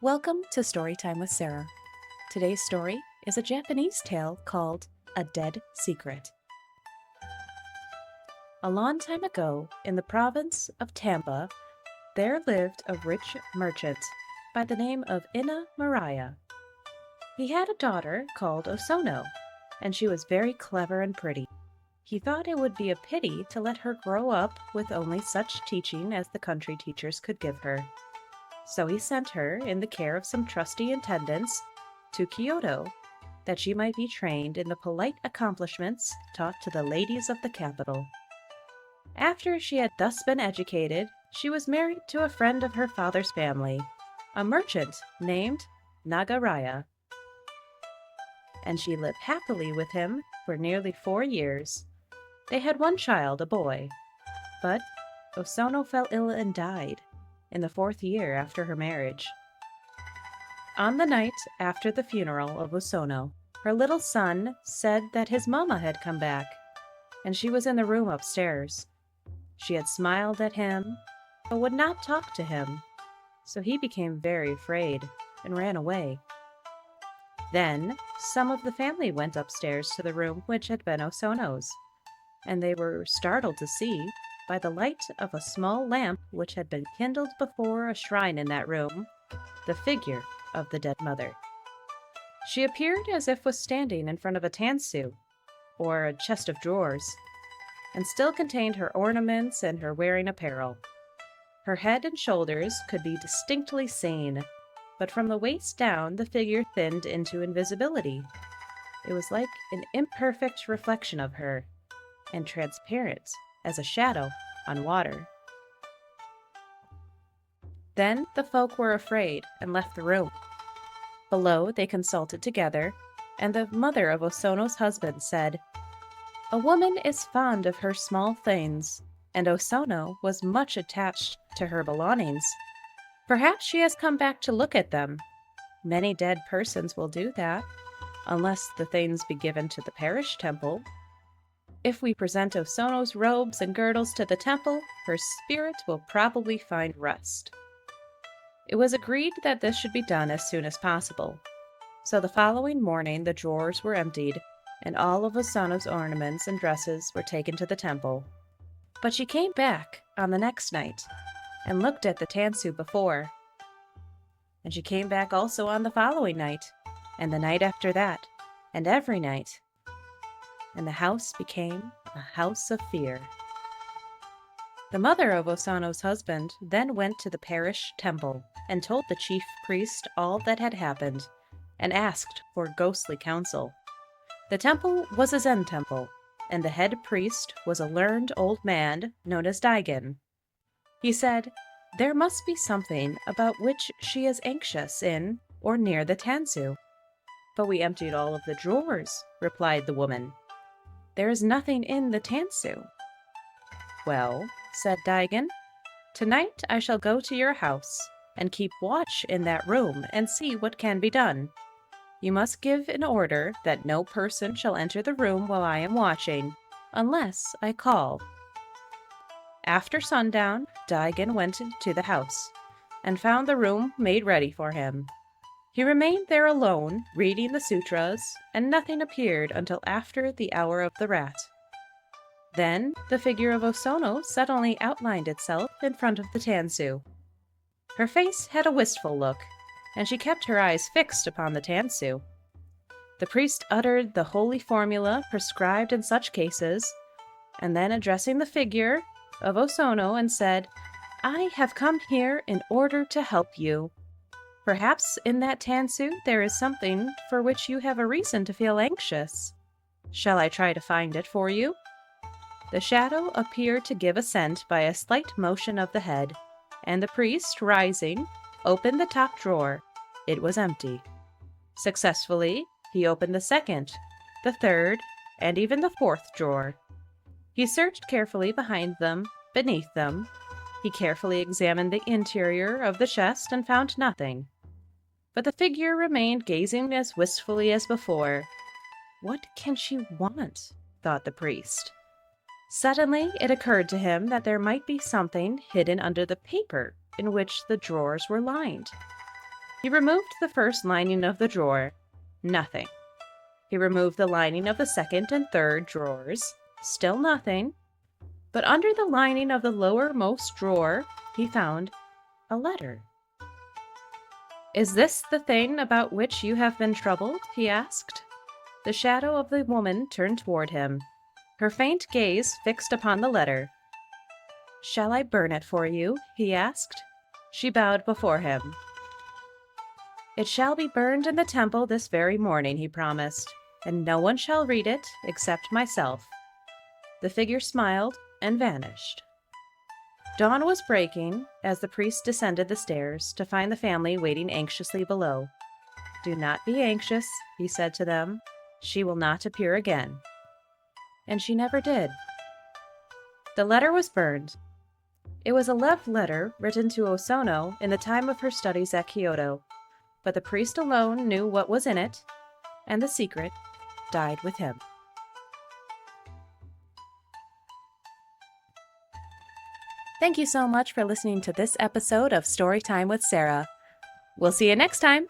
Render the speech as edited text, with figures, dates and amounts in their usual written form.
Welcome to Storytime with Sara. Today's story is a Japanese tale called A Dead Secret. A long time ago, in the province of Tampa, there lived a rich merchant by the name of Ina Mariah. He had a daughter called Osono, and she was very clever and pretty. He thought it would be a pity to let her grow up with only such teaching as the country teachers could give her. So he sent her, in the care of some trusty attendants, to Kyoto, that she might be trained in the polite accomplishments taught to the ladies of the capital. After she had thus been educated, she was married to a friend of her father's family, a merchant named Nagaraya, and she lived happily with him for nearly 4 years. They had one child, a boy, but Osono fell ill and died in the 4th year after her marriage. On the night after the funeral of Osono, her little son said that his mamma had come back, and she was in the room upstairs. She had smiled at him, but would not talk to him, so he became very afraid and ran away. Then some of the family went upstairs to the room which had been Osono's, and they were startled to see, by the light of a small lamp which had been kindled before a shrine in that room, the figure of the dead mother. She appeared as if was standing in front of a tansu, or a chest of drawers, and still contained her ornaments and her wearing apparel. Her head and shoulders could be distinctly seen, but from the waist down the figure thinned into invisibility. It was like an imperfect reflection of her, and transparent as a shadow on water. Then the folk were afraid and left the room. Below they consulted together, and the mother of Osono's husband said, "A woman is fond of her small things, and Osono was much attached to her belongings. Perhaps she has come back to look at them. Many dead persons will do that, unless the things be given to the parish temple. If we present Osono's robes and girdles to the temple, her spirit will probably find rest." It was agreed that this should be done as soon as possible. So the following morning the drawers were emptied, and all of Osono's ornaments and dresses were taken to the temple. But she came back on the next night, and looked at the tansu before. And she came back also on the following night, and the night after that, and every night. And the house became a house of fear. The mother of Osono's husband then went to the parish temple and told the chief priest all that had happened, and asked for ghostly counsel. The temple was a Zen temple, and the head priest was a learned old man known as Daigen. He said, "There must be something about which she is anxious in or near the tansu." "But we emptied all of the drawers," replied the woman. "There is nothing in the tansu." "Well," said Daigen, "tonight I shall go to your house and keep watch in that room and see what can be done. You must give an order that no person shall enter the room while I am watching, unless I call." After sundown, Daigen went to the house, and found the room made ready for him. He remained there alone, reading the sutras, and nothing appeared until after the hour of the rat. Then the figure of Osono suddenly outlined itself in front of the tansu. Her face had a wistful look, and she kept her eyes fixed upon the tansu. The priest uttered the holy formula prescribed in such cases, and then addressing the figure of Osono and said, "I have come here in order to help you. Perhaps in that tansu there is something for which you have a reason to feel anxious. Shall I try to find it for you?" The shadow appeared to give assent by a slight motion of the head, and the priest, rising, opened the top drawer. It was empty. Successfully, he opened the second, the third, and even the fourth drawer. He searched carefully behind them, beneath them. He carefully examined the interior of the chest and found nothing. But the figure remained gazing as wistfully as before. "What can she want?" thought the priest. Suddenly it occurred to him that there might be something hidden under the paper in which the drawers were lined. He removed the first lining of the drawer. Nothing. He removed the lining of the second and third drawers. Still nothing. But under the lining of the lowermost drawer, he found a letter. "Is this the thing about which you have been troubled?" he asked. The shadow of the woman turned toward him, her faint gaze fixed upon the letter. "Shall I burn it for you?" he asked. She bowed before him. "It shall be burned in the temple this very morning," he promised, "and no one shall read it except myself." The figure smiled and vanished. Dawn was breaking as the priest descended the stairs to find the family waiting anxiously below. "Do not be anxious," he said to them. "She will not appear again." And she never did. The letter was burned. It was a love letter written to Osono in the time of her studies at Kyoto, but the priest alone knew what was in it, and the secret died with him. Thank you so much for listening to this episode of Storytime with Sara. We'll see you next time.